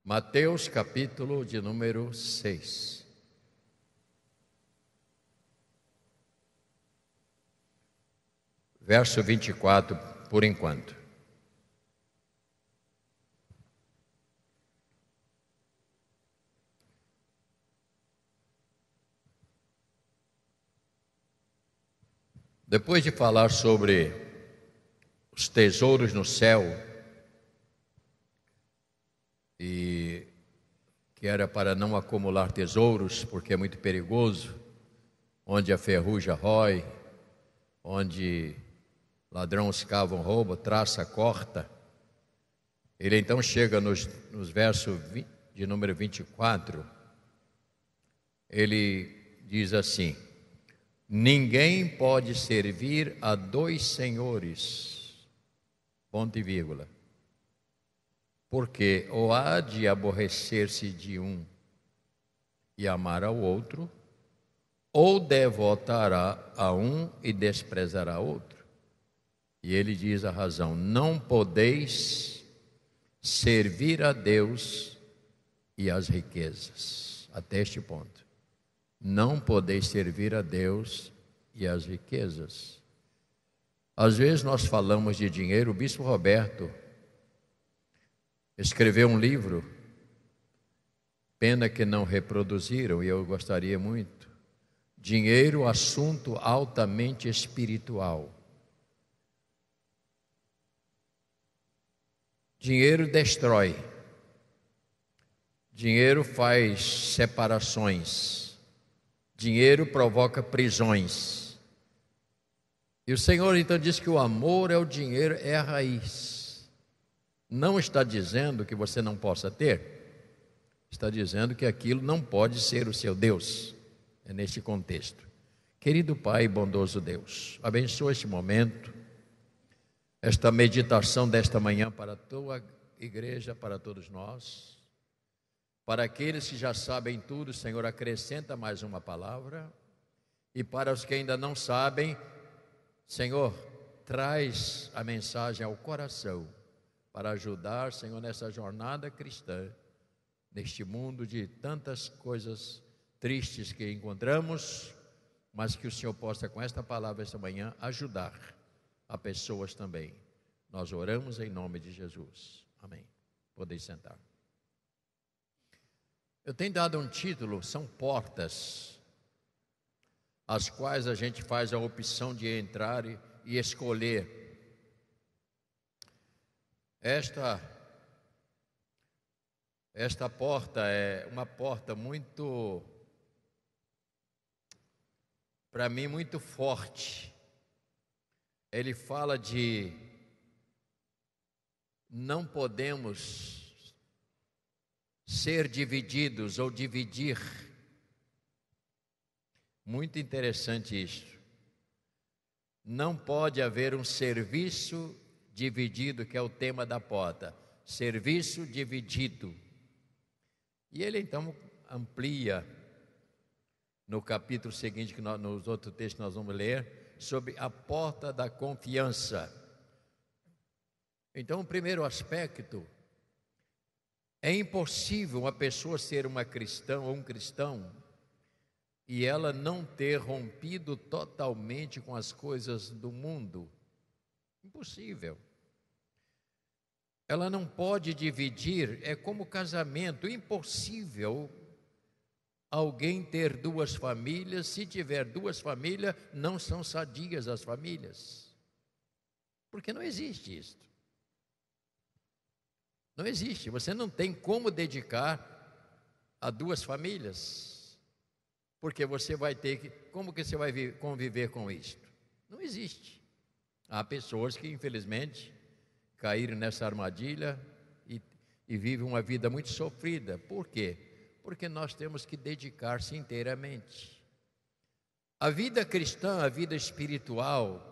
Mateus capítulo de número 6. Verso 24, por enquanto. Depois de falar sobre os tesouros no céu, e que era para não acumular tesouros, porque é muito perigoso, onde a ferrugem rói, onde ladrão escava, rouba, traça, corta. Ele então chega nos versos de número 24, ele diz assim: ninguém pode servir a dois senhores, ponto e vírgula, porque ou há de aborrecer-se de um e amar ao outro, ou devotará a um e desprezará outro. E ele diz a razão: não podeis servir a Deus e às riquezas. Até este ponto. Não podeis servir a Deus e às riquezas. Às vezes nós falamos de dinheiro. O bispo Roberto escreveu um livro, pena que não reproduziram, e eu gostaria muito. Dinheiro, assunto altamente espiritual. Dinheiro destrói. Dinheiro faz separações. Dinheiro provoca prisões. E o Senhor então diz que o amor é o dinheiro, é a raiz. Não está dizendo que você não possa ter. Está dizendo que aquilo não pode ser o seu Deus. É neste contexto. Querido Pai, bondoso Deus, abençoa este momento, esta meditação desta manhã para a tua igreja, para todos nós. Para aqueles que já sabem tudo, Senhor, acrescenta mais uma palavra. E para os que ainda não sabem, Senhor, traz a mensagem ao coração para ajudar, Senhor, nessa jornada cristã, neste mundo de tantas coisas tristes que encontramos, mas que o Senhor possa, com esta palavra esta manhã, ajudar a pessoas também. Nós oramos em nome de Jesus. Amém. Podeis sentar. Eu tenho dado um título, são portas, as quais a gente faz a opção de entrar e escolher. Esta porta é uma porta muito, para mim, muito forte. Ele fala de não podemos ser divididos ou dividir. Muito interessante isso. Não pode haver um serviço dividido, que é o tema da porta. Serviço dividido. E ele então amplia no capítulo seguinte, que nos outros textos nós vamos ler, sobre a porta da confiança. Então, o primeiro aspecto: é impossível uma pessoa ser uma cristã ou um cristão e ela não ter rompido totalmente com as coisas do mundo. Impossível. Ela não pode dividir, é como casamento, impossível alguém ter duas famílias. Se tiver duas famílias, não são sadias as famílias, porque não existe isso. Não existe, você não tem como dedicar a duas famílias, porque você vai ter que, como que você vai conviver com isto? Não existe. Há pessoas que infelizmente caíram nessa armadilha e vivem uma vida muito sofrida. Por quê? Porque nós temos que dedicar-se inteiramente. A vida cristã, a vida espiritual,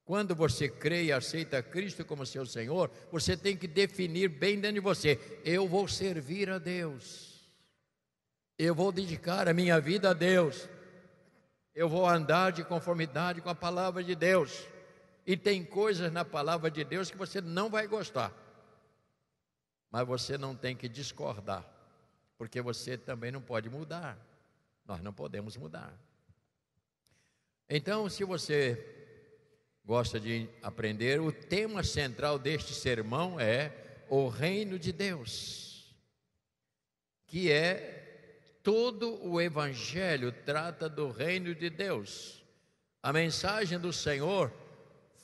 quando você crê e aceita Cristo como seu Senhor, você tem que definir bem dentro de você: eu vou servir a Deus, eu vou dedicar a minha vida a Deus, eu vou andar de conformidade com a palavra de Deus. E tem coisas na palavra de Deus que você não vai gostar, mas você não tem que discordar, porque você também não pode mudar. Nós não podemos mudar. Então, se você gosta de aprender, o tema central deste sermão é o reino de Deus, que é todo o evangelho trata do reino de Deus. A mensagem do Senhor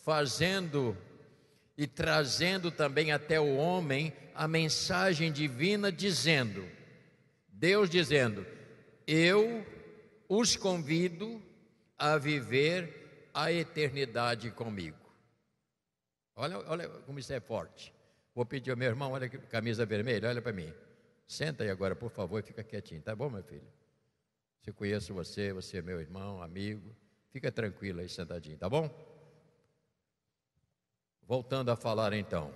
fazendo e trazendo também até o homem a mensagem divina, dizendo, Deus dizendo, eu os convido a viver a eternidade comigo. Olha como isso é forte. Vou pedir ao meu irmão, olha que camisa vermelha, olha para mim. Senta aí agora, por favor, e fica quietinho, tá bom, meu filho? Se eu conheço você, você é meu irmão, amigo, fica tranquilo aí, sentadinho, tá bom? Voltando a falar então.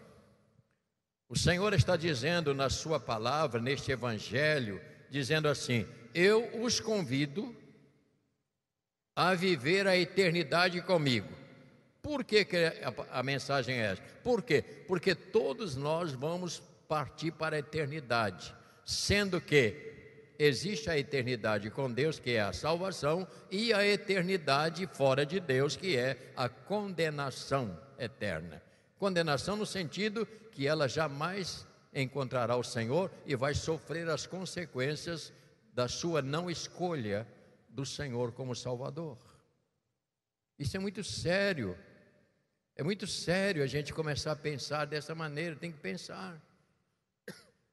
O Senhor está dizendo na sua palavra, neste evangelho, dizendo assim, eu os convido a viver a eternidade comigo. Por que a mensagem é essa? Por quê? Porque todos nós vamos partir para a eternidade, sendo que existe a eternidade com Deus, que é a salvação, e a eternidade fora de Deus, que é a condenação eterna. Condenação no sentido que ela jamais encontrará o Senhor e vai sofrer as consequências da sua não escolha do Senhor como Salvador. Isso é muito sério. É muito sério a gente começar a pensar dessa maneira, tem que pensar.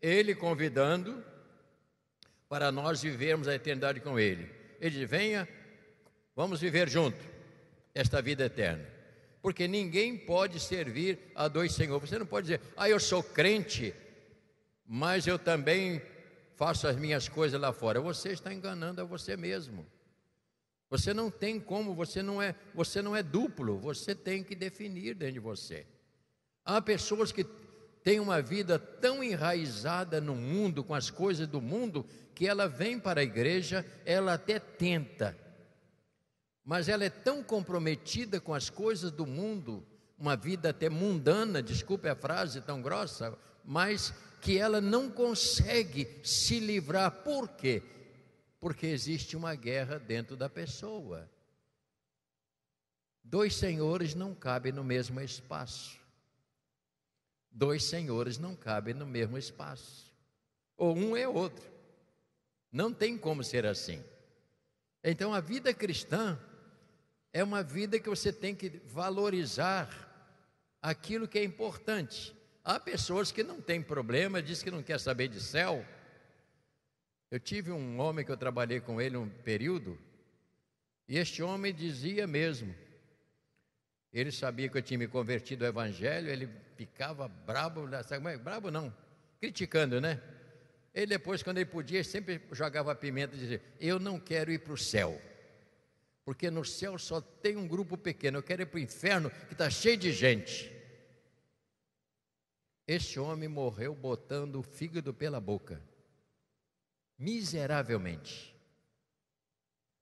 Ele convidando para nós vivermos a eternidade com Ele. Ele diz, venha, vamos viver junto esta vida eterna. Porque ninguém pode servir a dois senhores. Você não pode dizer, eu sou crente, mas eu também faço as minhas coisas lá fora. Você está enganando a você mesmo. Você não tem como, você não é duplo, você tem que definir dentro de você. Há pessoas que têm uma vida tão enraizada no mundo, com as coisas do mundo, que ela vem para a igreja, ela até tenta, mas ela é tão comprometida com as coisas do mundo, uma vida até mundana, desculpe a frase tão grossa, mas que ela não consegue se livrar. Por quê? Porque existe uma guerra dentro da pessoa. Dois senhores não cabem no mesmo espaço. Dois senhores não cabem no mesmo espaço. Ou um é outro. Não tem como ser assim. Então a vida cristã é uma vida que você tem que valorizar aquilo que é importante. Há pessoas que não têm problema, diz que não quer saber de céu. Eu tive um homem que eu trabalhei com ele um período, e este homem dizia mesmo, ele sabia que eu tinha me convertido ao evangelho, ele ficava brabo, brabo não, criticando, né? Ele depois, quando ele podia, sempre jogava pimenta e dizia, eu não quero ir para o céu, porque no céu só tem um grupo pequeno, eu quero ir para o inferno que está cheio de gente. Este homem morreu botando o fígado pela boca, miseravelmente,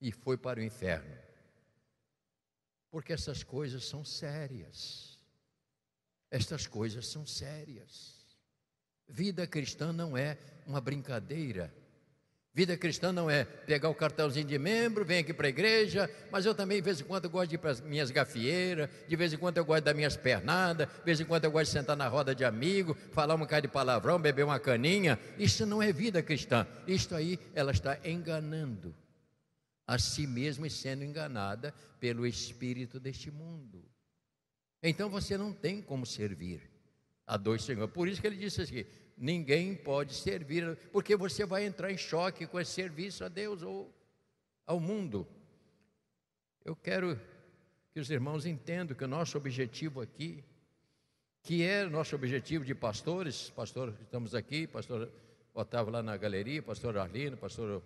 e foi para o inferno, porque essas coisas são sérias. Estas coisas são sérias. Vida cristã não é uma brincadeira. Vida cristã não é pegar o cartãozinho de membro, vem aqui para a igreja, mas eu também de vez em quando eu gosto de ir para as minhas gafieiras, de vez em quando eu gosto das minhas pernadas, de vez em quando eu gosto de sentar na roda de amigo, falar um bocado de palavrão, beber uma caninha. Isso não é vida cristã. Isto aí, ela está enganando a si mesma e sendo enganada pelo espírito deste mundo. Então você não tem como servir a dois senhores. Por isso que ele disse assim, ninguém pode servir, porque você vai entrar em choque com esse serviço a Deus ou ao mundo. Eu quero que os irmãos entendam que o nosso objetivo aqui, que é o nosso objetivo de pastores, pastor, estamos aqui, pastor Otávio lá na galeria, pastor Arlino, pastor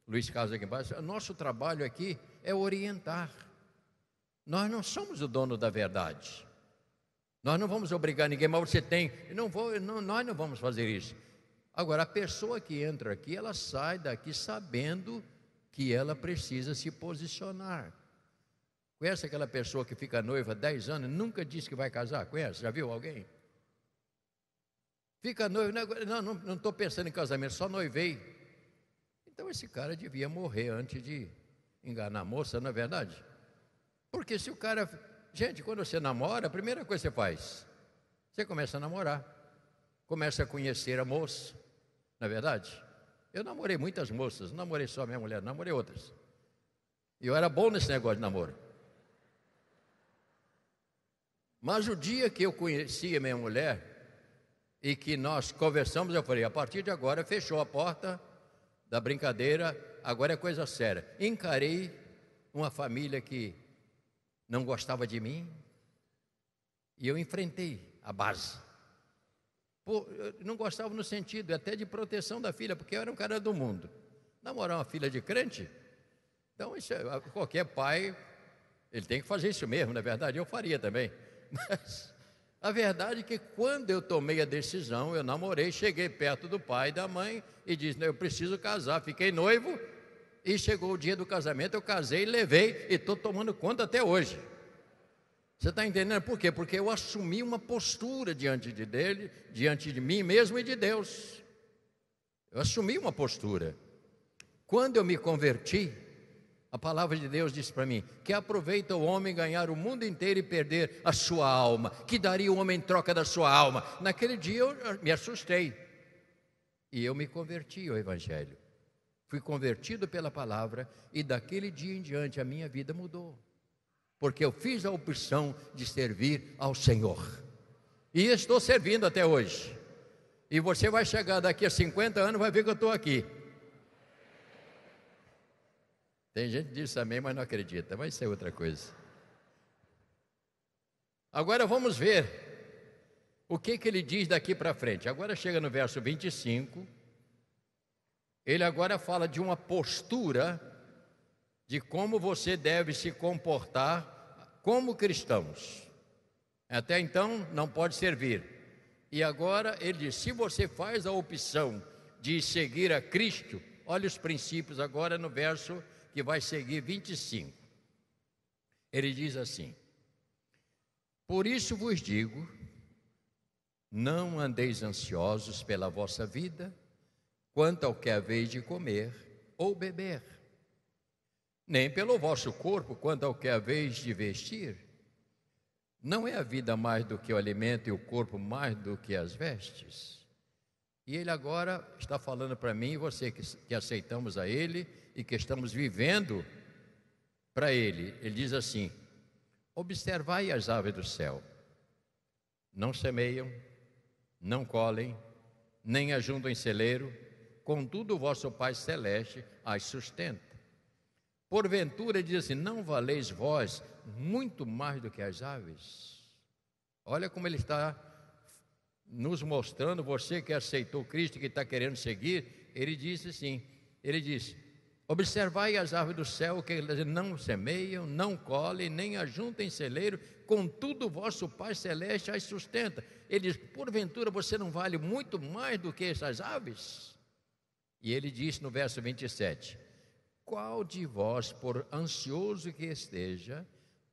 Luiz Carlos aqui embaixo, nosso trabalho aqui é orientar. Nós não somos o dono da verdade. Nós não vamos obrigar ninguém, mas você tem. Nós não vamos fazer isso. Agora, a pessoa que entra aqui, ela sai daqui sabendo que ela precisa se posicionar. Conhece aquela pessoa que fica noiva há 10 anos e nunca disse que vai casar? Conhece? Já viu alguém? Fica noivo, não estou pensando em casamento, só noivei. Então esse cara devia morrer antes de enganar a moça, não é verdade? Porque se o cara... Gente, quando você namora, a primeira coisa que você faz, você começa a namorar, começa a conhecer a moça, não é verdade? Eu namorei muitas moças, não namorei só a minha mulher, namorei outras. E eu era bom nesse negócio de namoro. Mas o dia que eu conheci a minha mulher e que nós conversamos, eu falei, a partir de agora fechou a porta da brincadeira, agora é coisa séria. Encarei uma família que não gostava de mim e eu enfrentei a base. Eu não gostava no sentido até de proteção da filha, porque eu era um cara do mundo. Namorar uma filha de crente, então isso, qualquer pai, ele tem que fazer isso mesmo, na verdade, eu faria também. Mas a verdade é que quando eu tomei a decisão, eu namorei, cheguei perto do pai e da mãe e disse, eu preciso casar, fiquei noivo e chegou o dia do casamento, eu casei, levei e estou tomando conta até hoje. Você está entendendo por quê? Porque eu assumi uma postura diante dele, diante de mim mesmo e de Deus. Eu assumi uma postura. Quando eu me converti, a palavra de Deus disse para mim, que aproveita o homem ganhar o mundo inteiro e perder a sua alma, que daria o homem em troca da sua alma. Naquele dia eu me assustei e eu me converti ao Evangelho. Fui convertido pela palavra e daquele dia em diante a minha vida mudou. Porque eu fiz a opção de servir ao Senhor. E estou servindo até hoje. E você vai chegar daqui a 50 anos e vai ver que eu estou aqui. Tem gente que diz amém, mas não acredita. Vai ser outra coisa. Agora vamos ver o que ele diz daqui para frente. Agora chega no verso 25. Ele agora fala de uma postura de como você deve se comportar como cristãos. Até então não pode servir. E agora ele diz, se você faz a opção de seguir a Cristo, olha os princípios agora no verso que vai seguir 25. Ele diz assim, por isso vos digo, não andeis ansiosos pela vossa vida, quanto ao que haveis de comer ou beber, nem pelo vosso corpo, quanto ao que haveis de vestir. Não é a vida mais do que o alimento e o corpo mais do que as vestes? E ele agora está falando para mim e você que aceitamos a ele e que estamos vivendo para ele. Ele diz assim, observai as aves do céu, não semeiam, não colhem, nem ajuntam em celeiro, contudo o vosso Pai Celeste as sustenta. Porventura, ele diz assim, não valeis vós muito mais do que as aves? Olha como ele está nos mostrando, você que aceitou Cristo, que está querendo seguir, ele disse assim, ele disse, observai as aves do céu, que não semeiam, não colhem, nem ajuntam em celeiro, contudo o vosso Pai Celeste as sustenta. Ele diz, porventura você não vale muito mais do que essas aves? E ele disse no verso 27, qual de vós, por ansioso que esteja,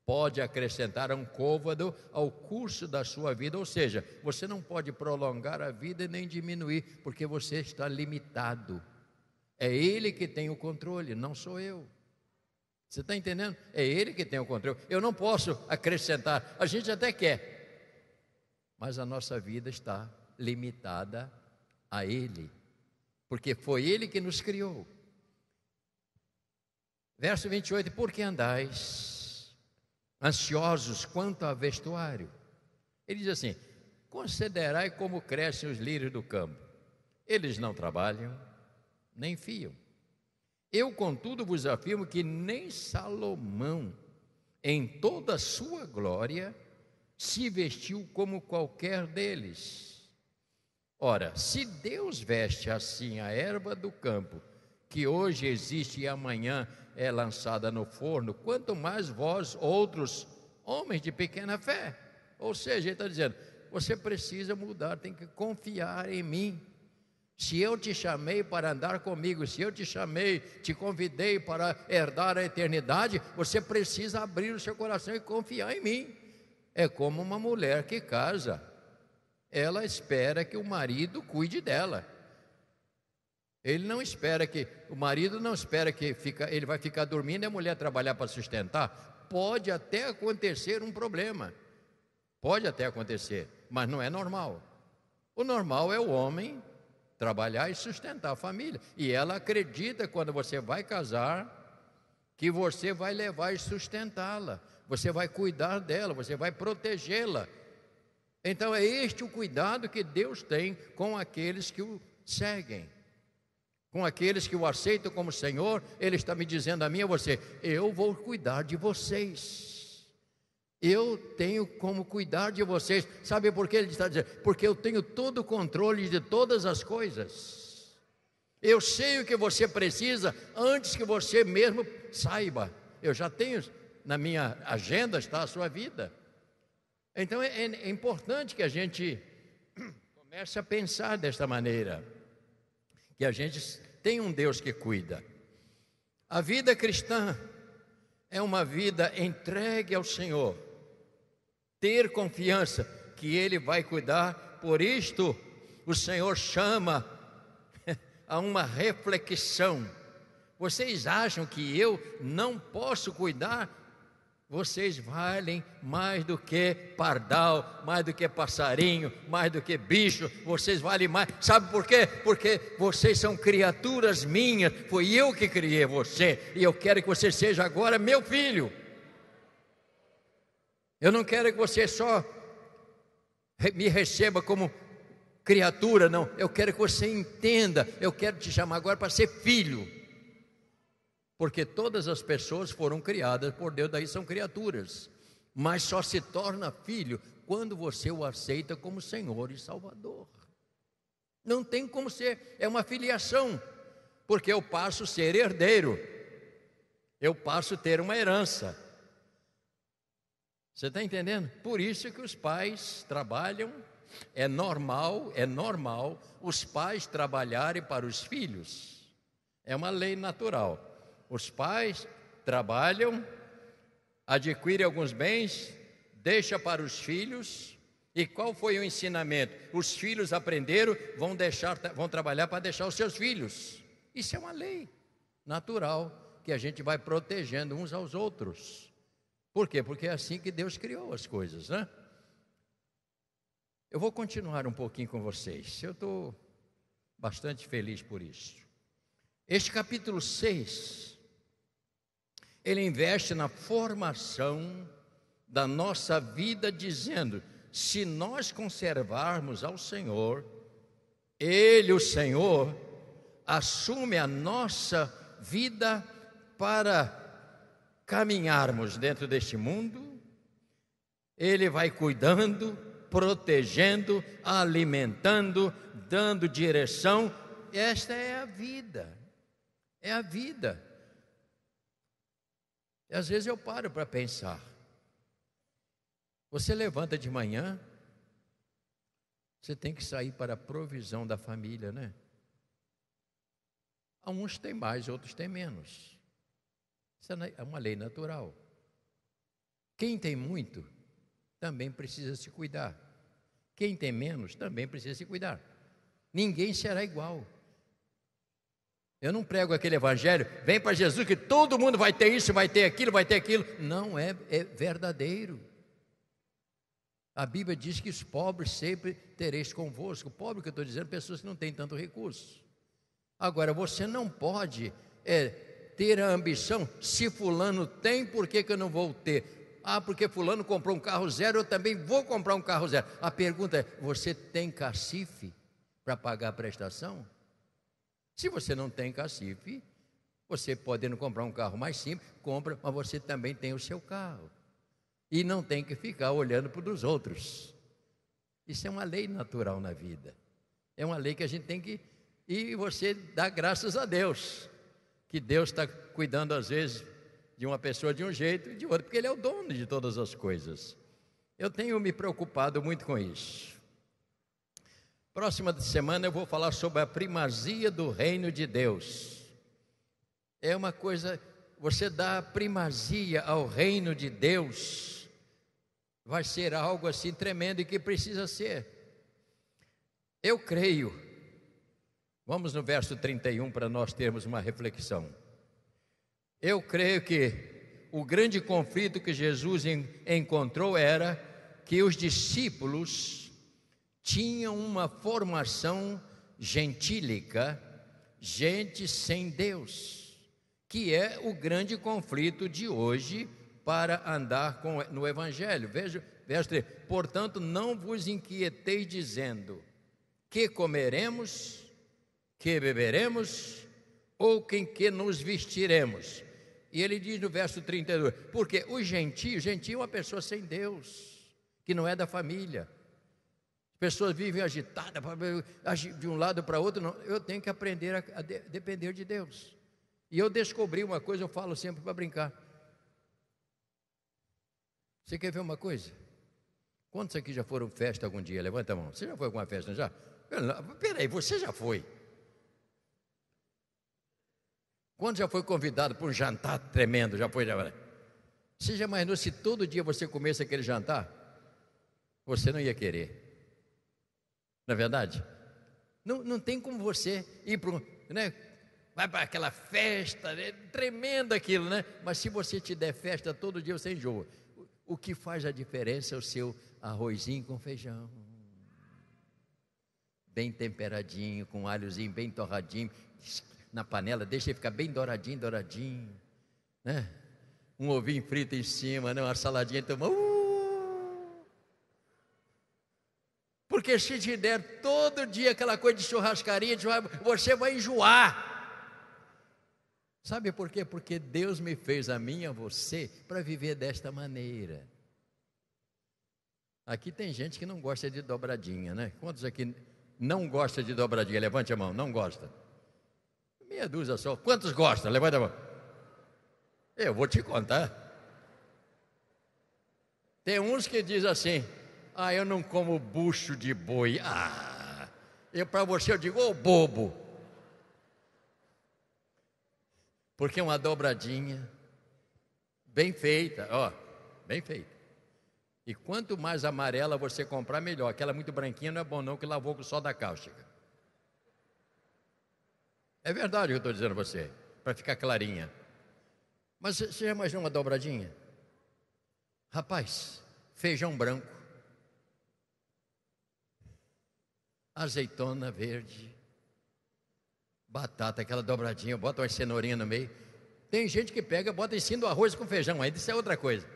pode acrescentar um côvado ao curso da sua vida? Ou seja, você não pode prolongar a vida nem diminuir, porque você está limitado. É Ele que tem o controle, não sou eu. Você está entendendo? É Ele que tem o controle. Eu não posso acrescentar, a gente até quer, mas a nossa vida está limitada a Ele, porque foi Ele que nos criou. Verso 28, por que andais ansiosos quanto a vestuário? Ele diz assim, considerai como crescem os lírios do campo. Eles não trabalham, nem fiam. Eu, contudo, vos afirmo que nem Salomão, em toda a sua glória, se vestiu como qualquer deles. Ora, se Deus veste assim a erva do campo, que hoje existe e amanhã é lançada no forno, quanto mais vós, outros homens de pequena fé. Ou seja, ele está dizendo, você precisa mudar, tem que confiar em mim. Se eu te chamei para andar comigo, se eu te chamei, te convidei para herdar a eternidade, você precisa abrir o seu coração e confiar em mim. É como uma mulher que casa. ela espera que o marido cuide dela. Ele não espera que, o marido não espera que ele vai ficar dormindo e a mulher trabalhar para sustentar. Pode até acontecer um problema, pode até acontecer, mas não é normal. O normal é o homem trabalhar e sustentar a família. E ela acredita, quando você vai casar, que você vai levar e sustentá-la, você vai cuidar dela, você vai protegê-la. Então é este o cuidado que Deus tem com aqueles que o seguem, com aqueles que o aceitam como Senhor. Ele está me dizendo a mim e a você: eu vou cuidar de vocês, eu tenho como cuidar de vocês. Sabe por que ele está dizendo? Porque eu tenho todo o controle de todas as coisas. Eu sei o que você precisa antes que você mesmo saiba. Eu já tenho, na minha agenda está a sua vida. Então é importante que a gente comece a pensar desta maneira, que a gente tem um Deus que cuida. A vida cristã é uma vida entregue ao Senhor, ter confiança que Ele vai cuidar. Por isto o Senhor chama a uma reflexão. Vocês acham que eu não posso cuidar? Vocês valem mais do que pardal, mais do que passarinho, mais do que bicho. Vocês valem mais. Sabe por quê? Porque vocês são criaturas minhas. Foi eu que criei você, e eu quero que você seja agora meu filho. Eu não quero que você só me receba como criatura, não. Eu quero que você entenda. Eu quero te chamar agora para ser filho. Porque todas as pessoas foram criadas por Deus, daí são criaturas. Mas só se torna filho quando você o aceita como Senhor e Salvador. Não tem como ser, é uma filiação. Porque eu passo a ser herdeiro, eu passo a ter uma herança. Você está entendendo? Por isso que os pais trabalham. É normal os pais trabalharem para os filhos. É uma lei natural. Os pais trabalham, adquirem alguns bens, deixam para os filhos. E qual foi o ensinamento? Os filhos aprenderam, vão trabalhar para deixar os seus filhos. Isso é uma lei natural que a gente vai protegendo uns aos outros. Por quê? Porque é assim que Deus criou as coisas, né? Eu vou continuar um pouquinho com vocês. Eu estou bastante feliz por isso. Este capítulo 6, ele investe na formação da nossa vida, dizendo: se nós conservarmos ao Senhor, Ele, o Senhor, assume a nossa vida para caminharmos dentro deste mundo. Ele vai cuidando, protegendo, alimentando, dando direção. Esta é a vida, é a vida. E às vezes eu paro para pensar. Você levanta de manhã, você tem que sair para a provisão da família, né? Uns têm mais, outros têm menos. Isso é uma lei natural. Quem tem muito, também precisa se cuidar. Quem tem menos, também precisa se cuidar. Ninguém será igual. Eu não prego aquele evangelho, vem para Jesus que todo mundo vai ter isso, vai ter aquilo, vai ter aquilo. Não é verdadeiro. A Bíblia diz que os pobres sempre tereis convosco. Pobre que eu estou dizendo, pessoas que não têm tanto recurso. Agora, você não pode ter a ambição, se fulano tem, por que eu não vou ter? Porque fulano comprou um carro zero, eu também vou comprar um carro zero. A pergunta é, você tem cacife para pagar a prestação? Se você não tem cacife, você podendo comprar um carro mais simples, compra, mas você também tem o seu carro. E não tem que ficar olhando para os dos outros. Isso é uma lei natural na vida. É uma lei que a gente tem que... E você dá graças a Deus, que Deus está cuidando às vezes de uma pessoa de um jeito e de outro, porque Ele é o dono de todas as coisas. Eu tenho me preocupado muito com isso. Próxima semana eu vou falar sobre a primazia do reino de Deus. É uma coisa, você dá primazia ao reino de Deus, vai ser algo assim tremendo e que precisa ser. Eu creio. Vamos no verso 31 para nós termos uma reflexão. Eu creio que o grande conflito que Jesus encontrou era que os discípulos tinham uma formação gentílica, gente sem Deus, que é o grande conflito de hoje para andar no Evangelho. Veja, verso 3: portanto, não vos inquieteis dizendo: que comeremos, que beberemos, ou com que nos vestiremos. E ele diz no verso 32, porque o gentio é uma pessoa sem Deus, que não é da família. As pessoas vivem agitadas, de um lado para outro. Não, eu tenho que aprender a depender de Deus. E eu descobri uma coisa, eu falo sempre para brincar. Você quer ver uma coisa? Quantos aqui já foram festa algum dia? Levanta a mão. Você já foi a alguma festa, já? Peraí, você já foi? Quando já foi convidado para um jantar tremendo? Já foi? Você já imaginou se todo dia você comesse aquele jantar? Você não ia querer. Não é verdade? Não tem como você ir para vai para aquela festa, é tremendo aquilo, né? Mas se você te der festa todo dia, você enjoa. O que faz a diferença é o seu arrozinho com feijão, bem temperadinho, com alhozinho bem torradinho na panela, deixa ele ficar bem douradinho, né? Um ovinho frito em cima, né? Uma saladinha, toma. Porque se te der todo dia aquela coisa de churrascaria, você vai enjoar. Sabe por quê? Porque Deus me fez a mim e a você para viver desta maneira. Aqui tem gente que não gosta de dobradinha, né? Quantos aqui não gosta de dobradinha? Levante a mão. Não gosta? Meia dúzia só. Quantos gostam? Levante a mão. Eu vou te contar. Tem uns que dizem assim: eu não como bucho de boi. Para você eu digo, ô bobo. Porque uma dobradinha bem feita, bem feita. E quanto mais amarela você comprar, melhor. Aquela muito branquinha não é bom não, que lavou com soda cáustica. É verdade o que eu estou dizendo a você, para ficar clarinha. Mas você já imaginou uma dobradinha? Rapaz, feijão branco, azeitona verde, batata, aquela dobradinha, bota uma cenourinha no meio. Tem gente que pega, bota em cima do arroz com feijão, ainda isso é outra coisa.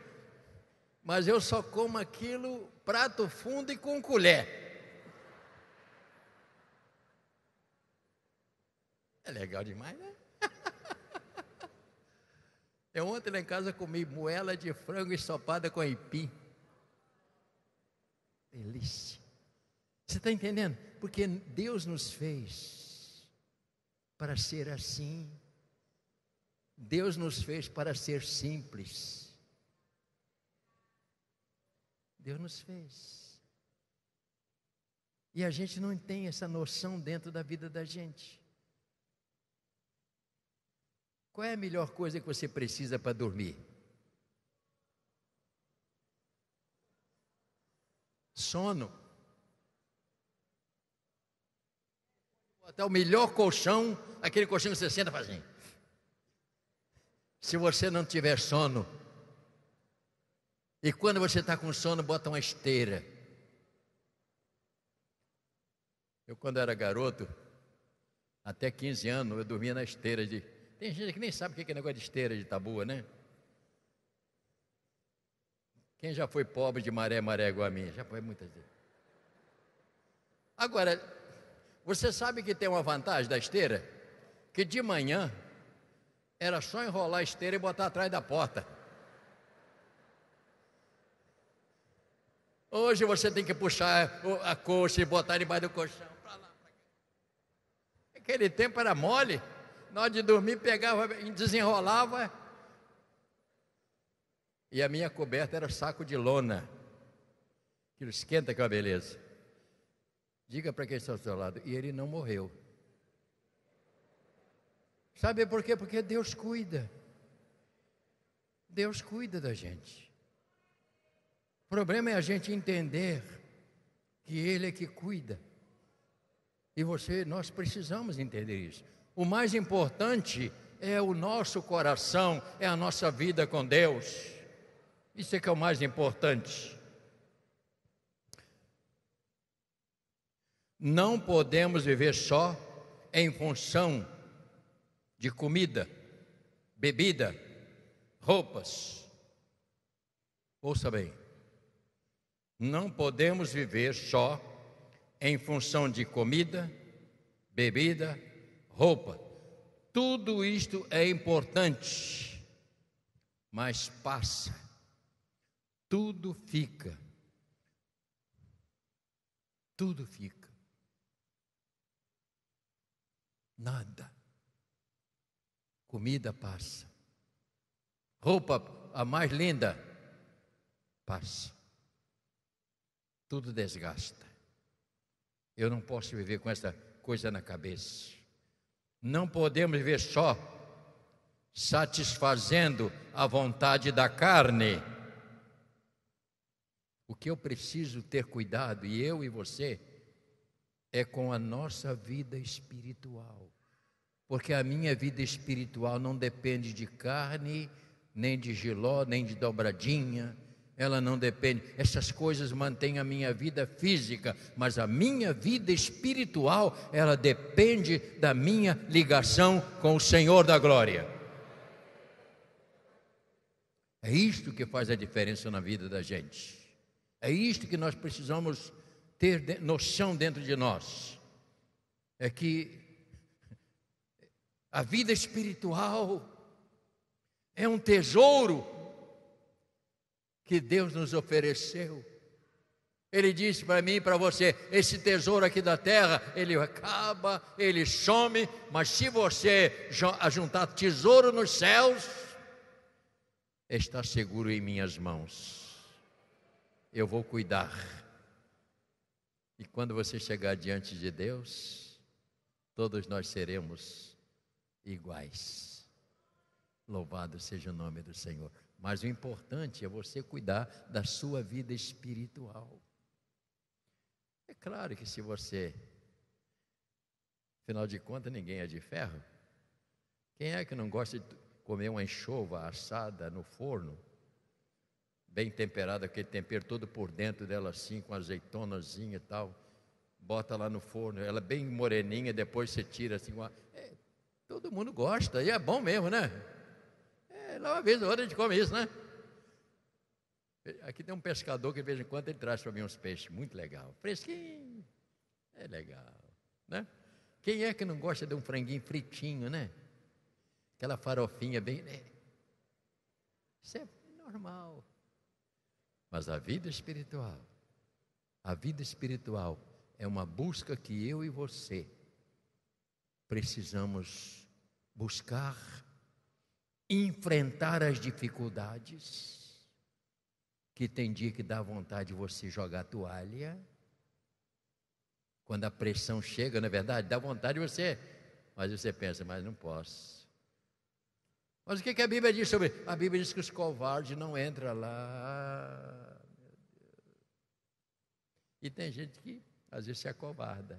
Mas eu só como aquilo, prato fundo e com colher. É legal demais, né? Eu ontem lá em casa comi moela de frango ensopada com aipim. Delícia. Você está entendendo? Porque Deus nos fez para ser assim. Deus nos fez para ser simples. Deus nos fez. E a gente não tem essa noção dentro da vida da gente. Qual é a melhor coisa que você precisa para dormir? Sono. Botar o melhor colchão, aquele colchão que você senta e faz assim. Se você não tiver sono, e quando você está com sono, bota uma esteira. Eu, quando era garoto, até 15 anos, eu dormia na esteira de... Tem gente que nem sabe o que é negócio de esteira de taboa, né? Quem já foi pobre de maré igual a mim? Já foi muitas vezes. Agora, você sabe que tem uma vantagem da esteira? Que de manhã, era só enrolar a esteira e botar atrás da porta. Hoje você tem que puxar a coxa e botar debaixo do colchão, para lá, para cá. Aquele tempo era mole. Na hora de dormir, pegava, desenrolava. E a minha coberta era saco de lona. Que esquenta com a beleza. Diga para quem está ao seu lado. E ele não morreu. Sabe por quê? Porque Deus cuida. Deus cuida da gente. O problema é a gente entender que Ele é que cuida. E nós precisamos entender isso. O mais importante é o nosso coração, é a nossa vida com Deus. Isso é que é o mais importante. Não podemos viver só em função de comida, bebida, roupas. Ouça bem, não podemos viver só em função de comida, bebida, roupa. Tudo isto é importante, mas passa, tudo fica. Tudo fica. Nada. Comida passa. Roupa a mais linda passa. Tudo desgasta. Eu não posso viver com essa coisa na cabeça. Não podemos viver só satisfazendo a vontade da carne. O que eu preciso ter cuidado, e eu e você, é com a nossa vida espiritual. Porque a minha vida espiritual não depende de carne, nem de jiló, nem de dobradinha. Ela não depende. Essas coisas mantêm a minha vida física, mas a minha vida espiritual, ela depende da minha ligação com o Senhor da glória. É isto que faz a diferença na vida da gente. É isto que nós precisamos ter noção dentro de nós. É que a vida espiritual é um tesouro que Deus nos ofereceu. Ele disse para mim e para você: esse tesouro aqui da terra, ele acaba, ele some, mas se você ajuntar tesouro nos céus, está seguro em minhas mãos. Eu vou cuidar. E quando você chegar diante de Deus, todos nós seremos iguais. Louvado seja o nome do Senhor. Mas o importante é você cuidar da sua vida espiritual. É claro que se você, afinal de contas, ninguém é de ferro. Quem é que não gosta de comer uma anchova assada no forno, bem temperada, aquele tempero todo por dentro dela assim, com azeitonazinha e tal, bota lá no forno, ela bem moreninha, depois você tira assim, todo mundo gosta, e é bom mesmo, né? Lá uma vez ou outra a gente come isso, né? Aqui tem um pescador que de vez em quando ele traz para mim uns peixes, muito legal, fresquinho, é legal, né? Quem é que não gosta de um franguinho fritinho, né? Aquela farofinha bem, isso é normal. Mas a vida espiritual é uma busca que eu e você precisamos buscar, enfrentar as dificuldades, que tem dia que dá vontade de você jogar a toalha, quando a pressão chega, não é verdade? Dá vontade de você, mas você pensa, mas não posso. Mas o que a Bíblia diz sobre? A Bíblia diz que os covardes não entram lá. Meu Deus. E tem gente que às vezes se acovarda,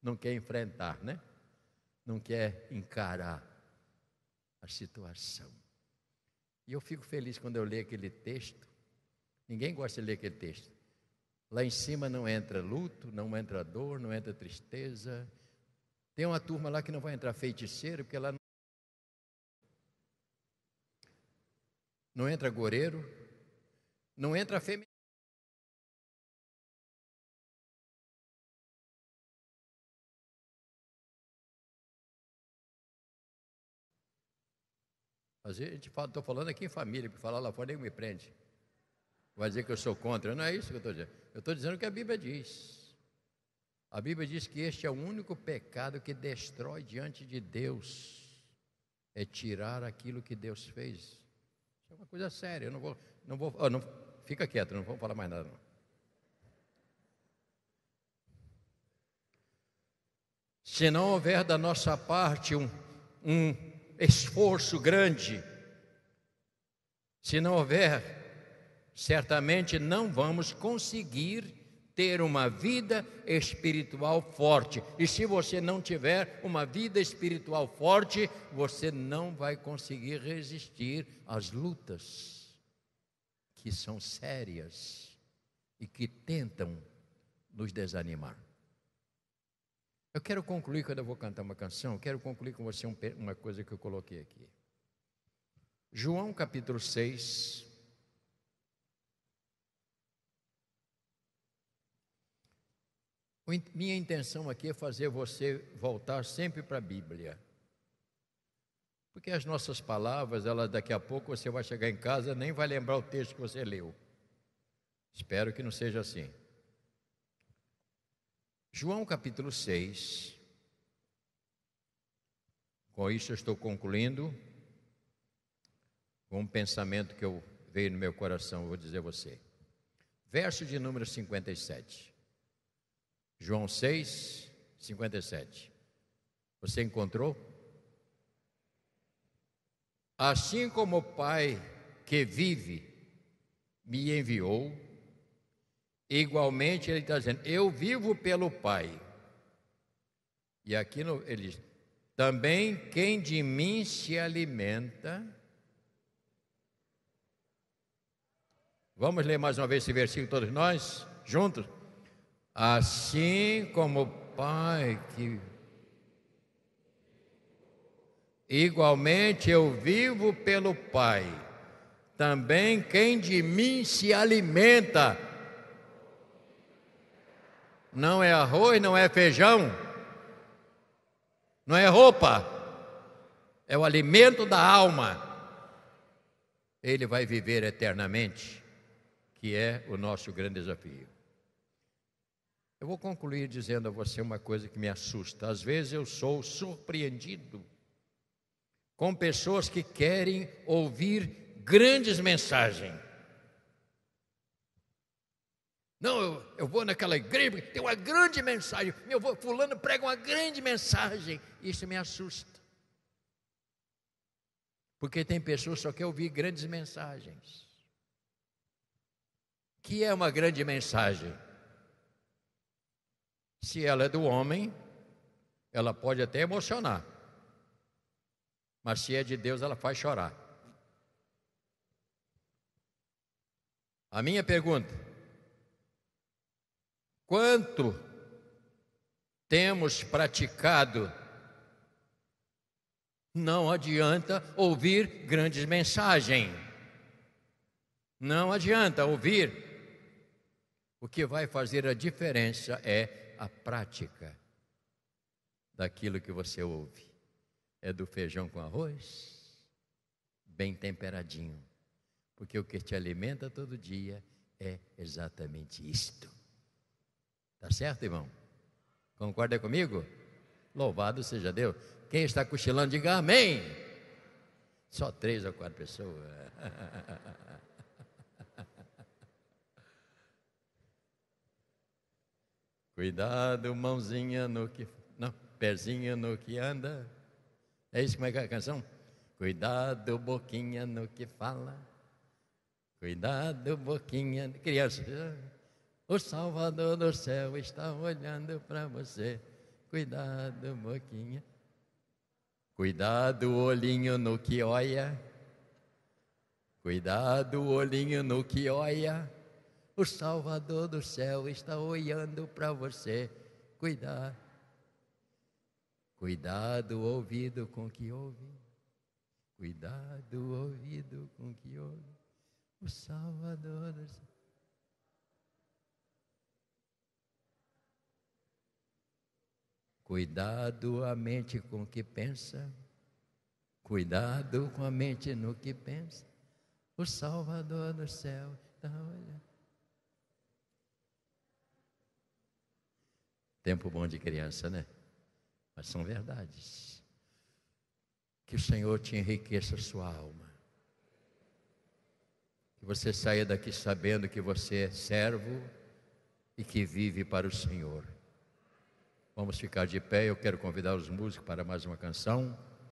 não quer enfrentar, né? Não quer encarar a situação. E eu fico feliz quando eu leio aquele texto. Ninguém gosta de ler aquele texto. Lá em cima não entra luto, não entra dor, não entra tristeza. Tem uma turma lá que não vai entrar feiticeiro, porque lá não entra goreiro, não entra feminino. Às vezes a gente fala, estou falando aqui em família, porque falar lá fora nem me prende. Vai dizer que eu sou contra, não é isso que eu estou dizendo. Eu estou dizendo o que a Bíblia diz. A Bíblia diz que este é o único pecado que destrói diante de Deus, é tirar aquilo que Deus fez. Isso é uma coisa séria, eu não, fica quieto, não vou falar mais nada não. Se não houver da nossa parte um esforço grande, se não houver, certamente não vamos conseguir ter uma vida espiritual forte. E se você não tiver uma vida espiritual forte, você não vai conseguir resistir às lutas que são sérias e que tentam nos desanimar. Eu quero concluir, quando eu vou cantar uma canção, eu quero concluir com você uma coisa que eu coloquei aqui. João capítulo 6. Minha intenção aqui é fazer você voltar sempre para a Bíblia. Porque as nossas palavras, elas daqui a pouco você vai chegar em casa, nem vai lembrar o texto que você leu. Espero que não seja assim. João capítulo 6. Com isso eu estou concluindo com um pensamento que veio no meu coração, eu vou dizer a você. Verso de número 57. João 6, 57. Você encontrou? Assim como o Pai que vive me enviou, igualmente ele está dizendo, eu vivo pelo Pai. E aqui ele diz, também quem de mim se alimenta. Vamos ler mais uma vez esse versículo todos nós, juntos? Assim como o Pai que... Igualmente eu vivo pelo Pai. Também quem de mim se alimenta. Não é arroz, não é feijão, não é roupa, é o alimento da alma. Ele vai viver eternamente, que é o nosso grande desafio. Eu vou concluir dizendo a você uma coisa que me assusta. Às vezes eu sou surpreendido com pessoas que querem ouvir grandes mensagens. Não, eu vou naquela igreja, tem uma grande mensagem. Fulano prega uma grande mensagem. Isso me assusta. Porque tem pessoas que só querem ouvir grandes mensagens. O que é uma grande mensagem? Se ela é do homem, ela pode até emocionar. Mas se é de Deus, ela faz chorar. A minha pergunta: quanto temos praticado? Não adianta ouvir grandes mensagens. Não adianta ouvir. O que vai fazer a diferença é a prática daquilo que você ouve. É do feijão com arroz, bem temperadinho. Porque o que te alimenta todo dia é exatamente isto. Tá certo, irmão? Concorda comigo? Louvado seja Deus. Quem está cochilando, diga amém. Só 3 ou 4 pessoas. Cuidado, mãozinha no que... Não, pezinho no que anda. É isso como é que é a canção? Cuidado, boquinha no que fala. Cuidado, boquinha... Criança, o Salvador do céu está olhando para você. Cuidado, boquinha. Cuidado, olhinho no que olha. Cuidado, olhinho no que olha. O Salvador do céu está olhando para você. Cuidado. Cuidado, ouvido com que ouve. Cuidado, ouvido com que ouve. O Salvador do céu. Cuidado a mente com que pensa. Cuidado com a mente no que pensa. O Salvador do céu está olhando. Tempo bom de criança, né? Mas são verdades. Que o Senhor te enriqueça a sua alma. Que você saia daqui sabendo que você é servo e que vive para o Senhor. Vamos ficar de pé, eu quero convidar os músicos para mais uma canção.